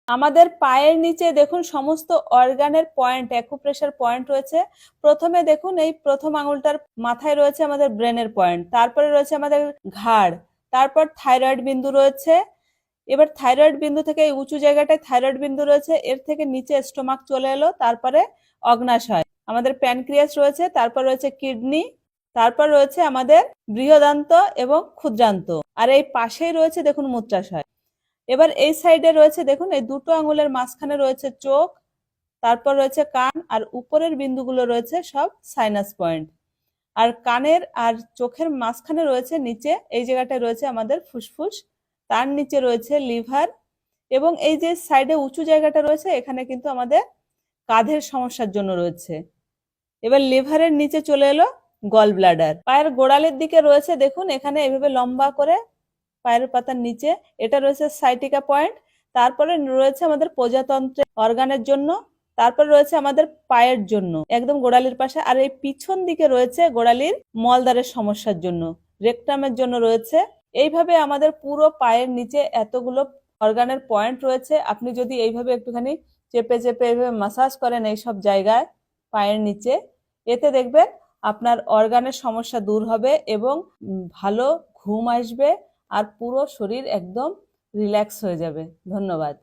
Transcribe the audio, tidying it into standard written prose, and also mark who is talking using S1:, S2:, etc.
S1: আমাদের পায়ের নিচে দেখুন সমস্ত অর্গানের পয়েন্ট, অ্যাকুপ্রেশার পয়েন্ট রয়েছে। প্রথমে দেখুন এই প্রথম আঙুলটার মাথায় রয়েছে আমাদের ব্রেনের পয়েন্ট, তারপরে রয়েছে আমাদের ঘাড়, তারপর থাইরয়েড বিন্দু রয়েছে। এবার থাইরয়েড বিন্দু থেকে এই উঁচু জায়গাটায় থাইরয়েড বিন্দু রয়েছে, এর থেকে নিচে স্টোমাক চলে এলো, তারপরে অগ্নাশয়, আমাদের প্যানক্রিয়াস রয়েছে, তারপর রয়েছে কিডনি, তারপর রয়েছে আমাদের বৃহদান্ত এবং ক্ষুদ্রান্ত, আর এই পাশেই রয়েছে দেখুন মূত্রাশয়। এবার এই সাইডে রয়েছে দেখুন এই দুটো আঙুলের মাঝখানে রয়েছে চোখ, তারপর রয়েছে কান, আর উপরের বিন্দুগুলো রয়েছে সব সাইনাস পয়েন্ট। আর কানের আর চোখের মাঝখানে রয়েছে নিচে এই জায়গাটায় রয়েছে আমাদের ফুসফুস, তার নিচে রয়েছে লিভার, এবং এই যে সাইডে উঁচু জায়গাটা রয়েছে এখানে কিন্তু আমাদের কাঁধের সমস্যার জন্য রয়েছে। এবার লিভারের নিচে চলে এলো গল ব্লাডার। পায়ের গোড়ালির দিকে রয়েছে দেখুন এখানে এভাবে লম্বা করে পায়ের পাতার নিচে এটা রয়েছে সাইটিকা পয়েন্ট, তারপরে রয়েছে আমাদের প্রজাতন্ত্রের অর্গানের জন্য, তারপর রয়েছে আমাদের পায়ের জন্য একদম গোড়ালির পাশে, আর এই পিছন দিকে রয়েছে গোড়ালির মলদ্বারের সমস্যার জন্য, রেকটামের জন্য রয়েছে। এইভাবে আমাদের পুরো পায়ের নিচে এতগুলো অর্গানের পয়েন্ট রয়েছে। আপনি যদি এইভাবে একটুখানি চেপে চেপে এইভাবে মাসাজ করেন এই সব জায়গায় পায়ের নিচে, এতে দেখবেন আপনার অর্গানের সমস্যা দূর হবে এবং ভালো ঘুম আসবে আর পুরো শরীর একদম রিল্যাক্স হয়ে যাবে। ধন্যবাদ।